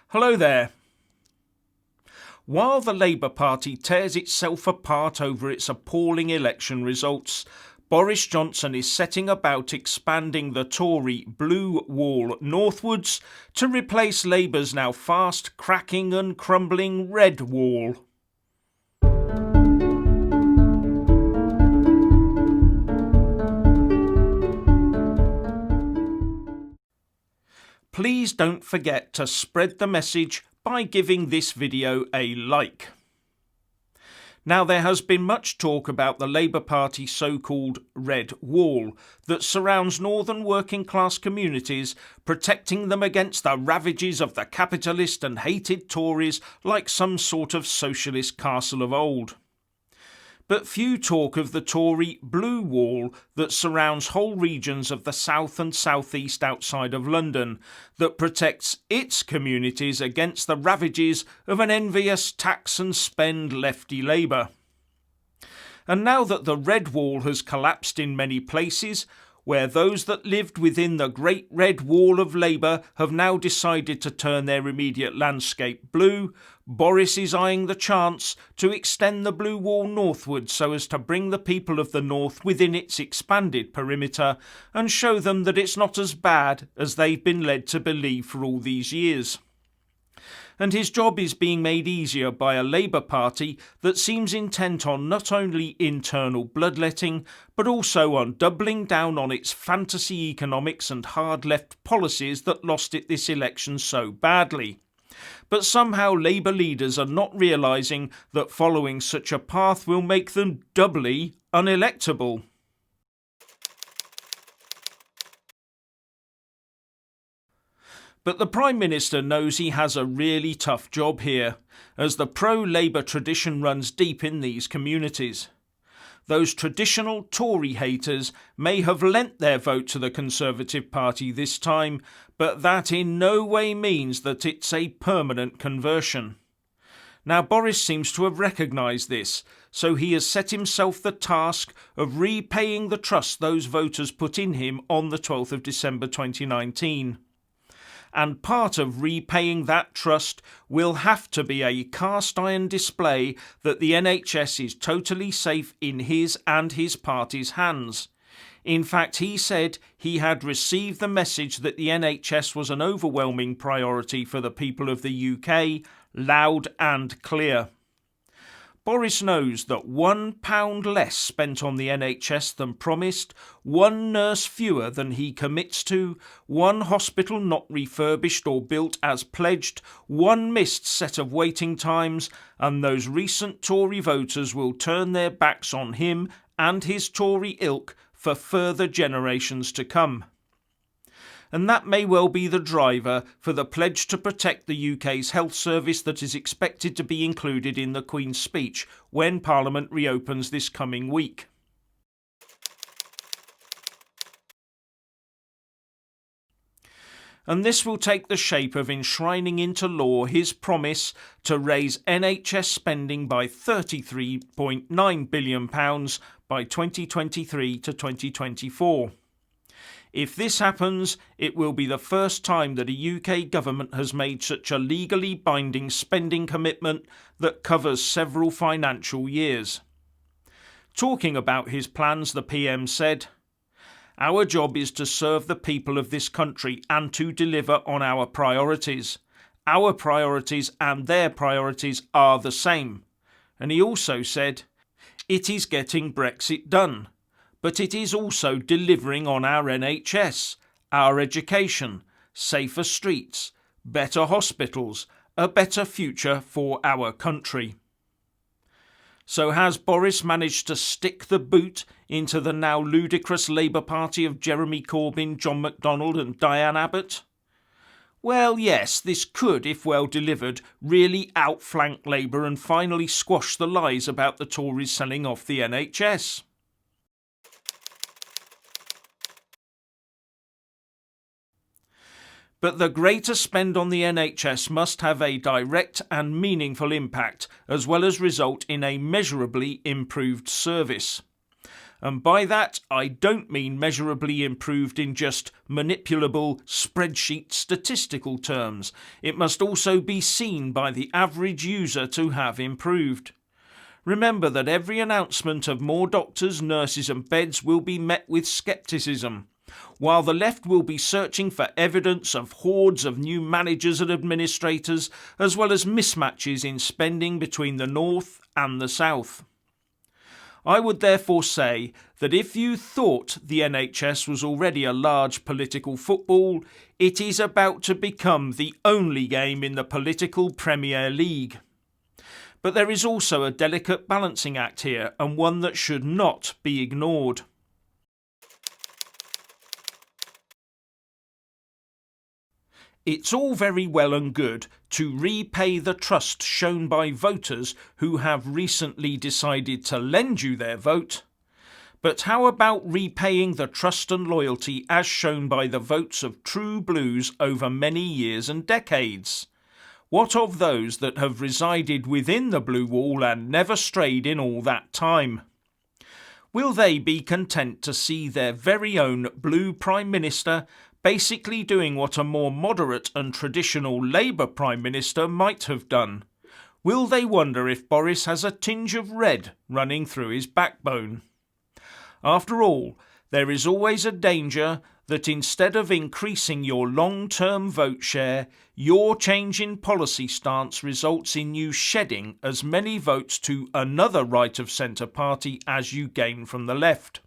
Hello there. While the Labour Party tears itself apart over its appalling election results, Boris Johnson is setting about expanding the Tory blue wall northwards to replace Labour's now fast cracking and crumbling red wall. Please don't forget to spread the message by giving this video a like. Now, there has been much talk about the Labour Party's so-called red wall that surrounds northern working class communities, protecting them against the ravages of the capitalist and hated Tories like some sort of socialist castle of old. But few talk of the Tory blue wall that surrounds whole regions of the south and southeast outside of London, that protects its communities against the ravages of an envious tax and spend lefty Labour. And now that the red wall has collapsed in many places, where those that lived within the Great Red Wall of Labour have now decided to turn their immediate landscape blue, Boris is eyeing the chance to extend the blue wall northwards so as to bring the people of the north within its expanded perimeter and show them that it's not as bad as they've been led to believe for all these years. And his job is being made easier by a Labour Party that seems intent on not only internal bloodletting, but also on doubling down on its fantasy economics and hard left policies that lost it this election so badly. But somehow Labour leaders are not realising that following such a path will make them doubly unelectable. But the Prime Minister knows he has a really tough job here, as the pro-Labour tradition runs deep in these communities. Those traditional Tory haters may have lent their vote to the Conservative Party this time, but that in no way means that it's a permanent conversion. Now, Boris seems to have recognised this, so he has set himself the task of repaying the trust those voters put in him on the 12th of December 2019. And part of repaying that trust will have to be a cast-iron display that the NHS is totally safe in his and his party's hands. In fact, he said he had received the message that the NHS was an overwhelming priority for the people of the UK, loud and clear. Boris knows that £1 less spent on the NHS than promised, one nurse fewer than he commits to, one hospital not refurbished or built as pledged, one missed set of waiting times, and those recent Tory voters will turn their backs on him and his Tory ilk for further generations to come. And that may well be the driver for the pledge to protect the UK's health service that is expected to be included in the Queen's speech when Parliament reopens this coming week. And this will take the shape of enshrining into law his promise to raise NHS spending by £33.9 billion by 2023 to 2024. If this happens, it will be the first time that a UK government has made such a legally binding spending commitment that covers several financial years. Talking about his plans, the PM said, "Our job is to serve the people of this country and to deliver on our priorities. Our priorities and their priorities are the same." And he also said, "It is getting Brexit done. But it is also delivering on our NHS, our education, safer streets, better hospitals, a better future for our country." So has Boris managed to stick the boot into the now ludicrous Labour Party of Jeremy Corbyn, John McDonnell and Diane Abbott? Well, yes, this could, if well delivered, really outflank Labour and finally squash the lies about the Tories selling off the NHS. But the greater spend on the NHS must have a direct and meaningful impact, as well as result in a measurably improved service. And by that, I don't mean measurably improved in just manipulable spreadsheet statistical terms. It must also be seen by the average user to have improved. Remember that every announcement of more doctors, nurses and beds will be met with scepticism, while the left will be searching for evidence of hordes of new managers and administrators, as well as mismatches in spending between the North and the South. I would therefore say that if you thought the NHS was already a large political football, it is about to become the only game in the political Premier League. But there is also a delicate balancing act here, and one that should not be ignored. It's all very well and good to repay the trust shown by voters who have recently decided to lend you their vote. But how about repaying the trust and loyalty as shown by the votes of true blues over many years and decades? What of those that have resided within the blue wall and never strayed in all that time? Will they be content to see their very own blue Prime Minister basically doing what a more moderate and traditional Labour Prime Minister might have done? Will they wonder if Boris has a tinge of red running through his backbone? After all, there is always a danger that instead of increasing your long-term vote share, your change in policy stance results in you shedding as many votes to another right-of-centre party as you gain from the left.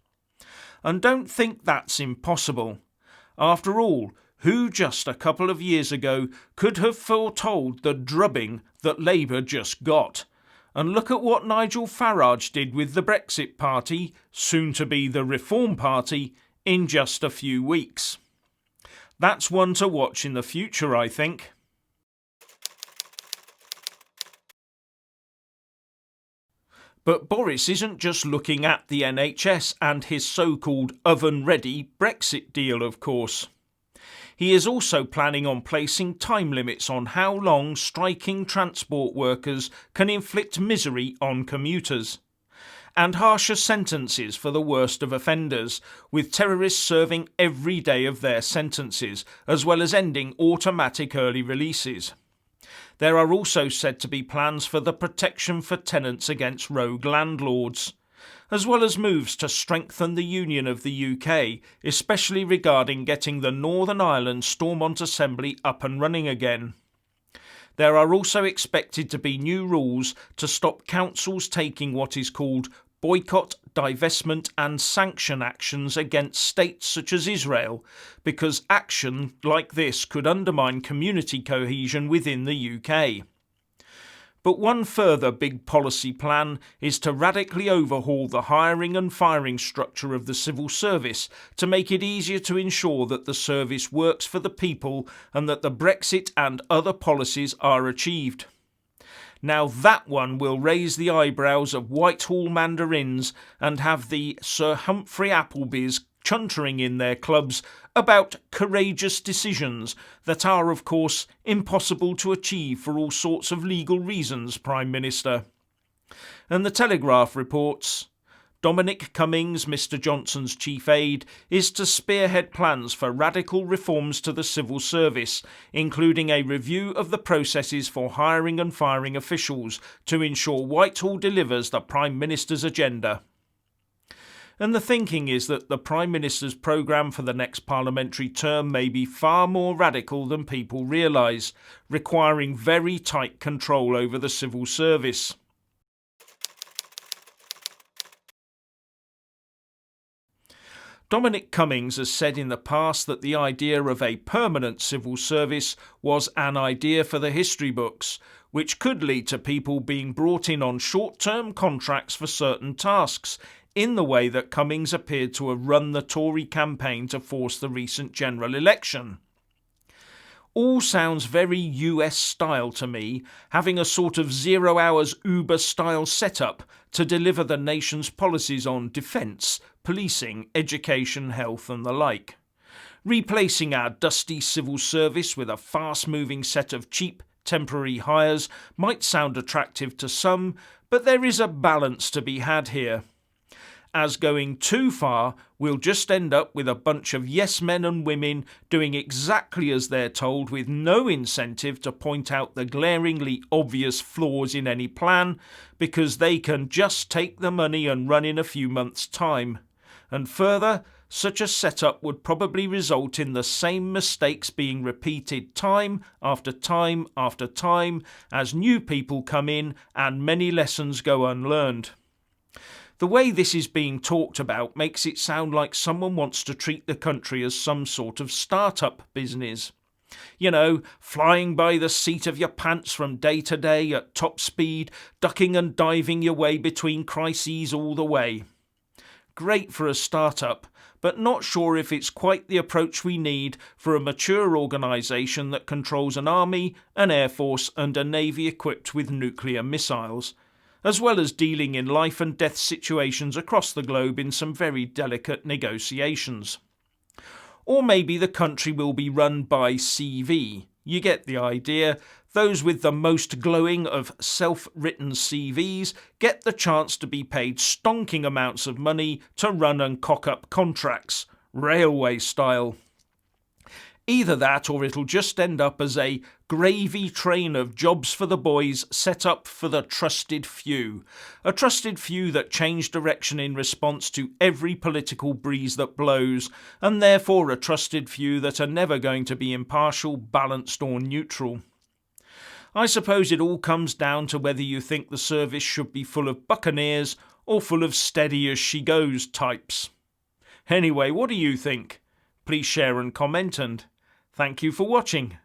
And don't think that's impossible. After all, who just a couple of years ago could have foretold the drubbing that Labour just got? And look at what Nigel Farage did with the Brexit Party, soon to be the Reform Party, in just a few weeks. That's one to watch in the future, I think. But Boris isn't just looking at the NHS and his so-called oven-ready Brexit deal, of course. He is also planning on placing time limits on how long striking transport workers can inflict misery on commuters, and harsher sentences for the worst of offenders, with terrorists serving every day of their sentences, as well as ending automatic early releases. There are also said to be plans for the protection for tenants against rogue landlords, as well as moves to strengthen the union of the UK, especially regarding getting the Northern Ireland Stormont Assembly up and running again. There are also expected to be new rules to stop councils taking what is called boycott, divestment and sanction actions against states such as Israel, because action like this could undermine community cohesion within the UK. But one further big policy plan is to radically overhaul the hiring and firing structure of the civil service to make it easier to ensure that the service works for the people and that the Brexit and other policies are achieved. Now that one will raise the eyebrows of Whitehall mandarins and have the Sir Humphrey Applebys chuntering in their clubs about courageous decisions that are, of course, impossible to achieve for all sorts of legal reasons, Prime Minister. And the Telegraph reports, Dominic Cummings, Mr Johnson's chief aide, is to spearhead plans for radical reforms to the civil service, including a review of the processes for hiring and firing officials to ensure Whitehall delivers the Prime Minister's agenda. And the thinking is that the Prime Minister's programme for the next parliamentary term may be far more radical than people realise, requiring very tight control over the civil service. Dominic Cummings has said in the past that the idea of a permanent civil service was an idea for the history books, which could lead to people being brought in on short-term contracts for certain tasks, in the way that Cummings appeared to have run the Tory campaign to force the recent general election. All sounds very US style to me, having a sort of 0 hours Uber style setup to deliver the nation's policies on defence, policing, education, health and the like. Replacing our dusty civil service with a fast-moving set of cheap temporary hires might sound attractive to some, but there is a balance to be had here. as going too far will just end up with a bunch of yes men and women doing exactly as they're told with no incentive to point out the glaringly obvious flaws in any plan because they can just take the money and run in a few months' time. And further, such a setup would probably result in the same mistakes being repeated time after time after time as new people come in and many lessons go unlearned. The way this is being talked about makes it sound like someone wants to treat the country as some sort of start-up business. You know, flying by the seat of your pants from day to day at top speed, ducking and diving your way between crises all the way. Great for a start-up, but not sure if it's quite the approach we need for a mature organisation that controls an army, an air force and a navy equipped with nuclear missiles, as well as dealing in life and death situations across the globe in some very delicate negotiations. Or maybe the country will be run by CV. You get the idea. Those with the most glowing of self-written CVs get the chance to be paid stonking amounts of money to run and cock up contracts, railway style. Either that or it'll just end up as a gravy train of jobs for the boys set up for the trusted few. A trusted few that change direction in response to every political breeze that blows, and therefore a trusted few that are never going to be impartial, balanced or neutral. I suppose it all comes down to whether you think the service should be full of buccaneers or full of steady-as-she-goes types. Anyway, what do you think? Please share and comment, and thank you for watching.